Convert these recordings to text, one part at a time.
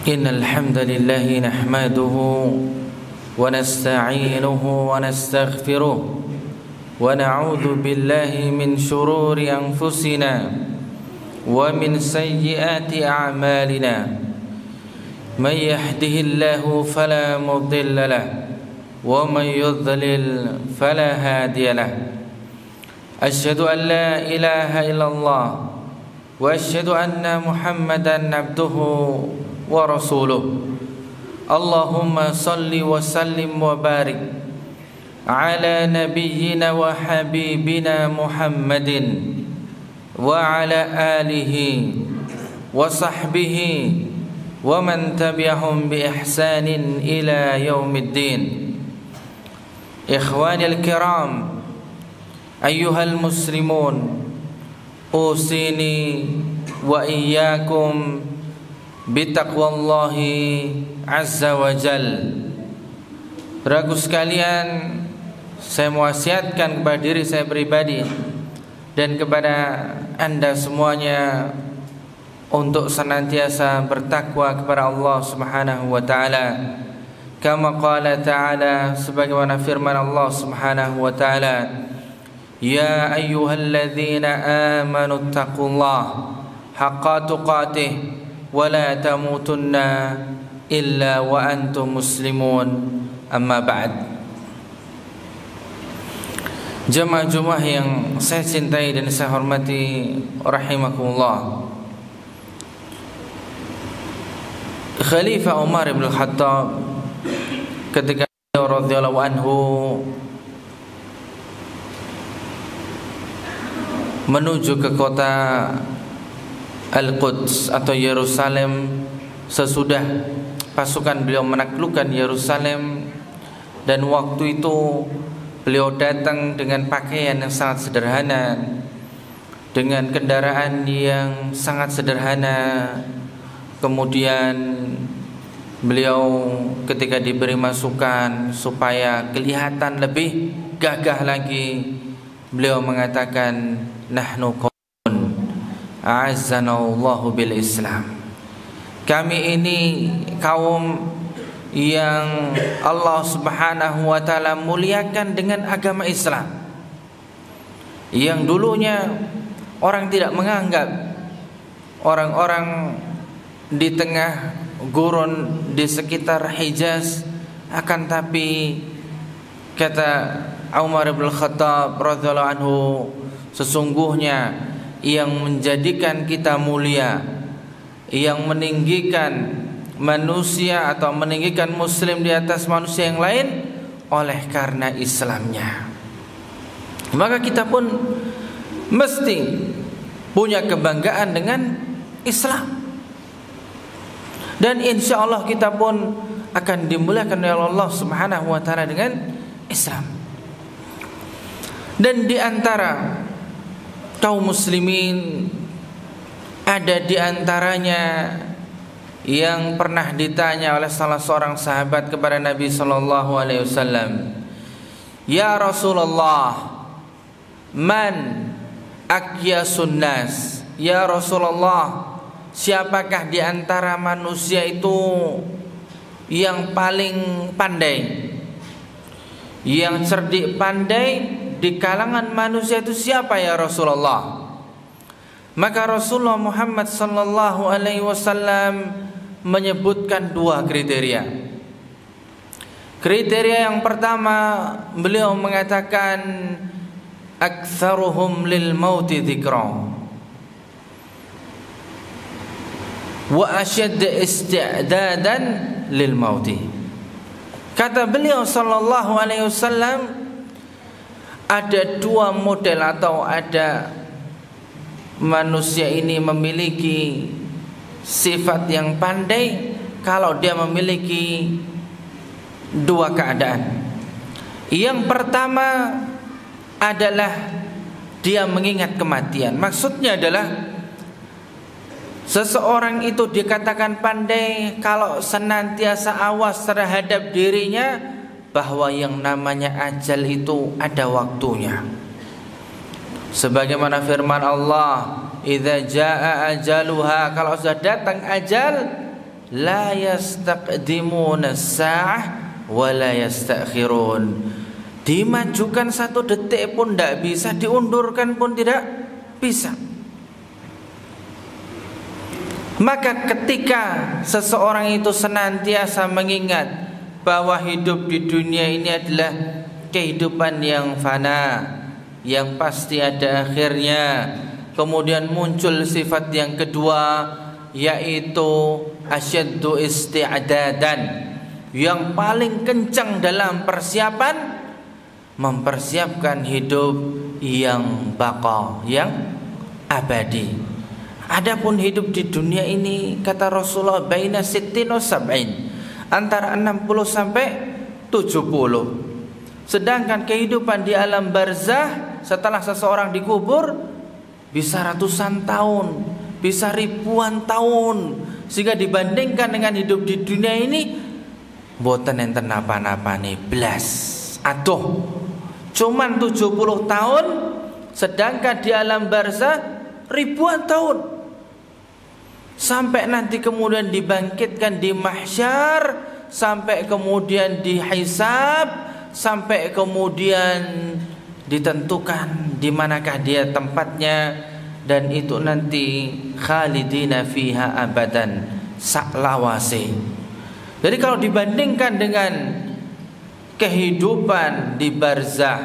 إن الحمد لله نحمده ونستعينه ونستغفره ونعوذ بالله من شرور أنفسنا ومن سيئات أعمالنا من يهده الله فلا مضل له ومن يضلل فلا هادي له أشهد أن لا إله إلا الله وأشهد أن محمدا عبده ورسوله اللهم صل وسلم وبارك على نبينا وحبيبنا محمد وعلى آله وصحبه ومن تبعهم بإحسان إلى يوم الدين. إخواني الكرام أيها المسلمون أوصيني وإياكم bitaqwallahi azza wa jal. Ragu sekalian, saya mewasiatkan kepada diri saya pribadi dan kepada anda semuanya untuk senantiasa bertakwa kepada Allah Subhanahu wa taala. Kama qala ta'ala, sebagaimana firman Allah Subhanahu wa taala, ya ayyuhalladzina amanu taqullaha haqqa tuqatih ولا تموتن إلا وأنتم مسلمون أما بعد. Jemaah-jemaah yang saya cintai dan saya hormati rahimakumullah, Khalifah Umar bin Khattab ketika radhiyallahu anhu menuju ke kota Al-Quds atau Yerusalem, sesudah pasukan beliau menaklukkan Yerusalem, dan waktu itu beliau datang dengan pakaian yang sangat sederhana, dengan kendaraan yang sangat sederhana. Kemudian beliau ketika diberi masukan supaya kelihatan lebih gagah lagi, beliau mengatakan, nahnu a'azzanallahu bil Islam. Kami ini kaum yang Allah Subhanahu wa taala muliakan dengan agama Islam, yang dulunya orang tidak menganggap, orang-orang di tengah gurun di sekitar Hijaz, akan tapi kata Umar bin Khattab radhiyallahu anhu, sesungguhnya yang menjadikan kita mulia, yang meninggikan manusia atau meninggikan muslim di atas manusia yang lain, oleh karena Islamnya. Maka kita pun mesti punya kebanggaan dengan Islam, dan insya Allah kita pun akan dimuliakan oleh Allah Subhanahu wa taala dengan Islam. Dan di antara kaum muslimin ada di antaranya yang pernah ditanya oleh salah seorang sahabat kepada Nabi sallallahu alaihi wasallam, ya Rasulullah, man akyasun nas? Ya Rasulullah, siapakah di antara manusia itu yang paling pandai, yang cerdik pandai di kalangan manusia itu siapa ya Rasulullah? Maka Rasulullah Muhammad sallallahu alaihi wasallam menyebutkan dua kriteria. Kriteria yang pertama, beliau mengatakan aktsaruhum lil mauti dzikra wa ashadd isti'dadan lil mauti. Kata beliau sallallahu alaihi wasallam, ada dua model atau ada manusia ini memiliki sifat yang pandai kalau dia memiliki dua keadaan. Yang pertama adalah dia mengingat kematian. Maksudnya adalah seseorang itu dikatakan pandai kalau senantiasa awas terhadap dirinya bahwa yang namanya ajal itu ada waktunya. Sebagaimana firman Allah, idza jaa ajaluha, kalau sudah datang ajal, la yastaqdimuna as-sa'ah wa la yastakhirun. Dimajukan 1 detik pun tidak bisa, diundurkan pun tidak bisa. Maka ketika seseorang itu senantiasa mengingat bahwa hidup di dunia ini adalah kehidupan yang fana, yang pasti ada akhirnya, kemudian muncul sifat yang kedua, yaitu asyaddu isti'dadan, yang paling kencang dalam persiapan, mempersiapkan hidup yang baqa, yang abadi. Adapun hidup di dunia ini, kata Rasulullah, baina sittin wa sab'in, antara 60 sampai 70. Sedangkan kehidupan di alam barzah setelah seseorang dikubur bisa ratusan tahun, bisa ribuan tahun. Sehingga dibandingkan dengan hidup di dunia ini, boten enten napa-napa nih blas. Aduh, cuman 70 tahun, sedangkan di alam barzah ribuan tahun. Sampai nanti kemudian dibangkitkan di mahsyar, sampai kemudian dihisab, sampai kemudian ditentukan di manakah dia tempatnya, dan itu nanti khalidina fiha abadan, saklawase. Jadi kalau dibandingkan dengan kehidupan di barzah,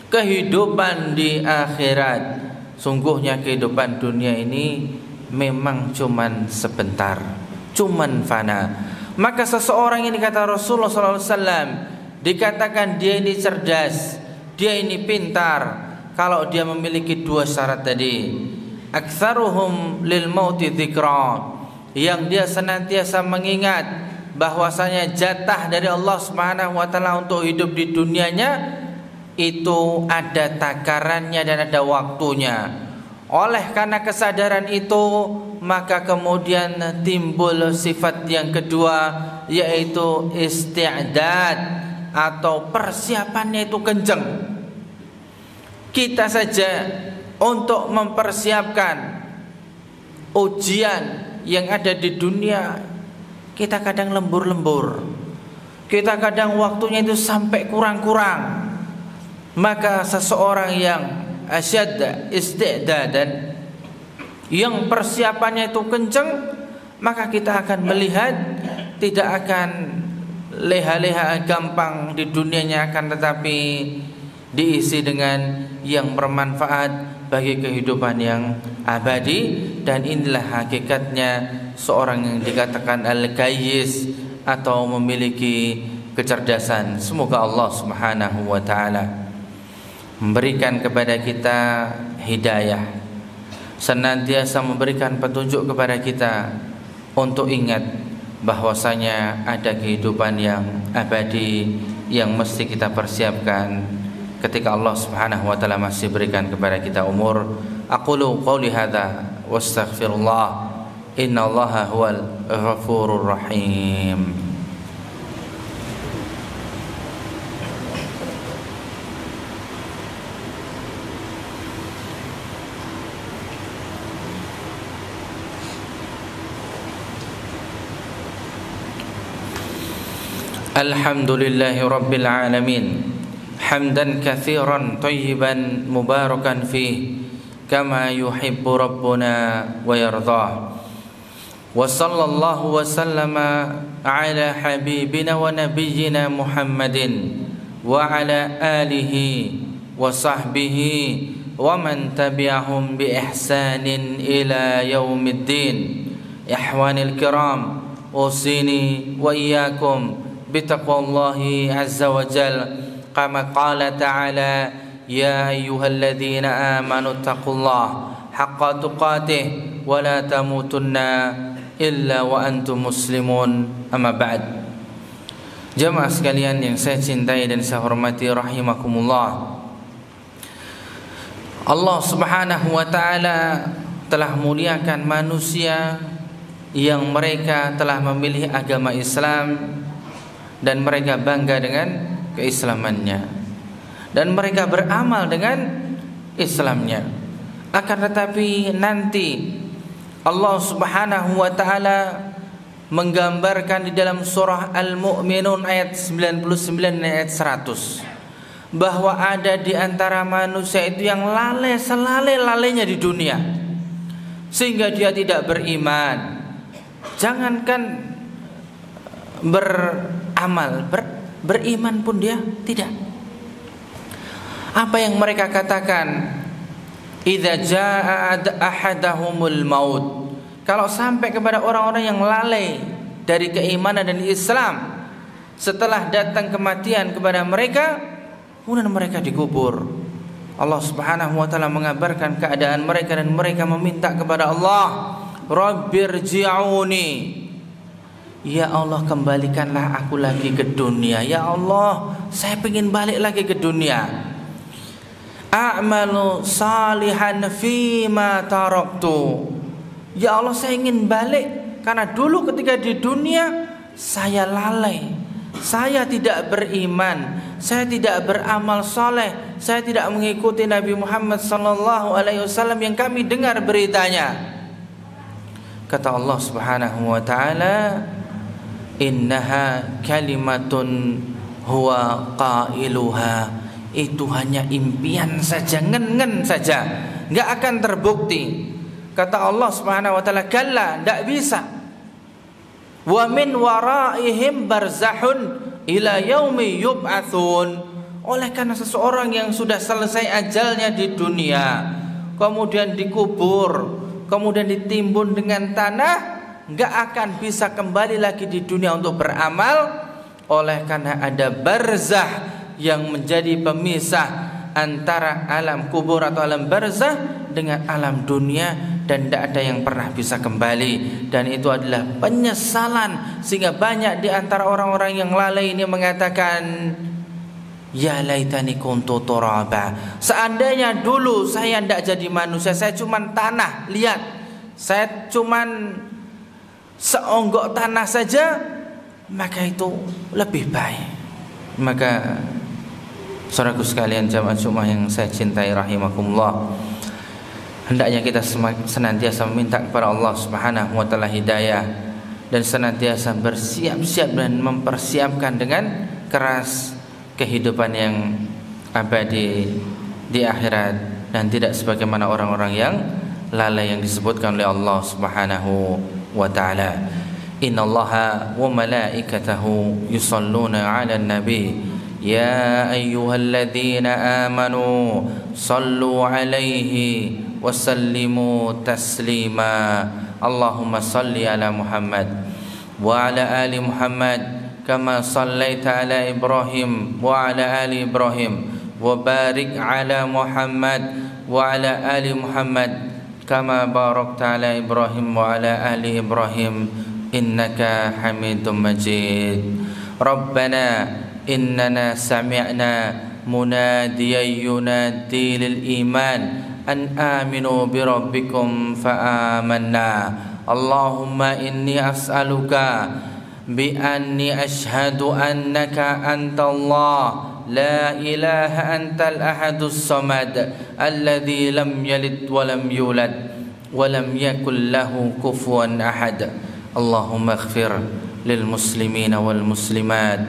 kehidupan di akhirat, sungguhnya kehidupan dunia ini memang cuman sebentar, cuman fana. Maka seseorang ini, kata Rasulullah SAW, dikatakan dia ini cerdas, dia ini pintar, kalau dia memiliki 2 syarat tadi. Aktsaruhum lil mauti dzikra, yang dia senantiasa mengingat bahwasanya jatah dari Allah Subhanahu wa taala untuk hidup di dunianya itu ada takarannya dan ada waktunya. Oleh karena kesadaran itu, maka kemudian timbul sifat yang kedua, yaitu isti'dad, atau persiapannya itu kenceng. Kita saja untuk mempersiapkan ujian yang ada di dunia, kita kadang lembur-lembur, kita kadang waktunya itu sampai kurang-kurang. Maka seseorang yang asyad isti'dadan, yang persiapannya itu kencang, maka kita akan melihat tidak akan leha-leha gampang di dunianya, akan tetapi diisi dengan yang bermanfaat bagi kehidupan yang abadi. Dan inilah hakikatnya seorang yang dikatakan al-qayyis, atau memiliki kecerdasan. Semoga Allah Subhanahu wa taala memberikan kepada kita hidayah, senantiasa memberikan petunjuk kepada kita untuk ingat bahwasanya ada kehidupan yang abadi yang mesti kita persiapkan ketika Allah Subhanahu wa taala masih berikan kepada kita umur. Aqulu qouli hadza wastaghfirullah, innallaha huwal ghafurur rahim. Alhamdulillahi Rabbil Alamin, hamdan kathiran tayyiban mubarakan fih, kama yuhibbu Rabbuna wa yardah. Wa sallallahu wa sallama ala habibina wa nabiyyina Muhammadin wa ala alihi wa sahbihi wa man tabi'ahum bi ihsanin ila yaumiddin. Ikhwanil kiram, usini wa iyyakum bitaqwallahi azza wa jal, kama qala ta'ala, ya ayyuhalladzina amanu taqullaha haqqa tuqatih wa la tamutunna illa wa antum muslimun. Amma ba'd. Jamaah sekalian yang saya cintai dan saya hormati rahimakumullah, Allah Subhanahu wa taala telah muliakan manusia yang mereka telah memilih agama Islam dan mereka bangga dengan keislamannya, dan mereka beramal dengan Islamnya. Akan tetapi nanti Allah Subhanahu wa taala menggambarkan di dalam surah Al-Mu'minun ayat 99 dan ayat 100 bahwa ada di antara manusia itu yang lalai selale-lalainya di dunia sehingga dia tidak beriman. Jangankan beramal, beriman pun dia tidak. Apa yang mereka katakan? Idza jaa ahadahumul maut. Kalau sampai kepada orang-orang yang lalai dari keimanan dan Islam, setelah datang kematian kepada mereka, kemudian mereka dikubur. Allah Subhanahu wa taala mengabarkan keadaan mereka dan mereka meminta kepada Allah, Rabbirji'uni. Ya Allah, kembalikanlah aku lagi ke dunia. Ya Allah, saya ingin balik lagi ke dunia. A'malu salihan fima taraktu. Ya Allah, saya ingin balik karena dulu ketika di dunia saya lalai, saya tidak beriman, saya tidak beramal soleh, saya tidak mengikuti Nabi Muhammad SAW yang kami dengar beritanya. Kata Allah Subhanahu wa taala, innaha kalimatun huwa qailuha. Itu hanya impian saja, ngen-ngen saja, enggak akan terbukti. Kata Allah Subhanahu wa taala, kalla, tidak bisa. Wa min waraihim barzahun ila yaumi yub'atsun. Oleh karena seseorang yang sudah selesai ajalnya di dunia, kemudian dikubur, kemudian ditimbun dengan tanah, enggak akan bisa kembali lagi di dunia untuk beramal. Oleh karena ada barzah yang menjadi pemisah antara alam kubur atau alam barzah dengan alam dunia, dan tidak ada yang pernah bisa kembali. Dan itu adalah penyesalan, sehingga banyak di antara orang-orang yang lalai ini mengatakan, ya laitani kuntu turaba. Seandainya dulu saya tidak jadi manusia, saya cuma tanah, lihat, saya cuma seonggok tanah saja, maka itu lebih baik. Maka saudaraku sekalian jamaah Jumat yang saya cintai rahimakumullah, hendaknya kita senantiasa meminta kepada Allah Subhanahu wa taala hidayah dan senantiasa bersiap-siap dan mempersiapkan dengan keras kehidupan yang abadi di akhirat, dan tidak sebagaimana orang-orang yang lalai yang disebutkan oleh Allah Subhanahu wa taala. Innallaha wa malaikatahu yusalluna 'alan nabi ya ayyuhalladzina amanu sallu 'alaihi wa sallimu taslima. Allahumma salli ala Muhammad wa ala ali Muhammad kama sallaita ala Ibrahim wa ala ali Ibrahim wa barik ala Muhammad wa ala ali Muhammad kama barakta ala Ibrahim wa ala ali Ibrahim innaka Hamidum Majid. Rabbana innana sami'na munadiyan yunadi lil iman an aminu bi rabbikum fa amanna. Allahumma inni as'aluka bi anni ashhadu annaka anta Allah la ilaha antal ahadus samad alladhi lam yalid wa lam yulad wa lam yakul lahu kufuwan ahad. Allahumma ighfir lil muslimina wal muslimat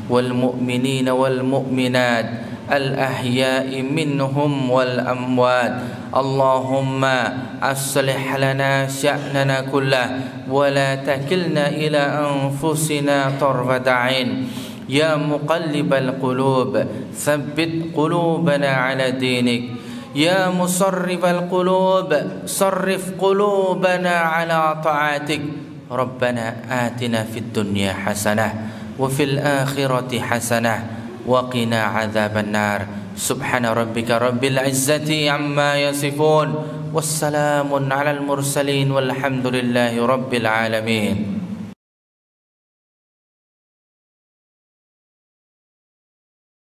wal mu'minina wal mu'minat al ahya'i minhum wal amwat. Allahumma aslih lana sya'nana kullah wa la takilna ila anfusina tarfata 'ain. Ya muqallibal qulub tsabbit qulubana 'ala dinik. Ya musarrifal qulub sarrif qulubana 'ala ta'atik. Rabbana atina fid dunya hasanah wa fil akhirati hasanah wa qina 'adzaban nar. Subhana rabbika rabbil izzati amma yasifun wassalamun 'alal mursalin walhamdulillahi rabbil alamin.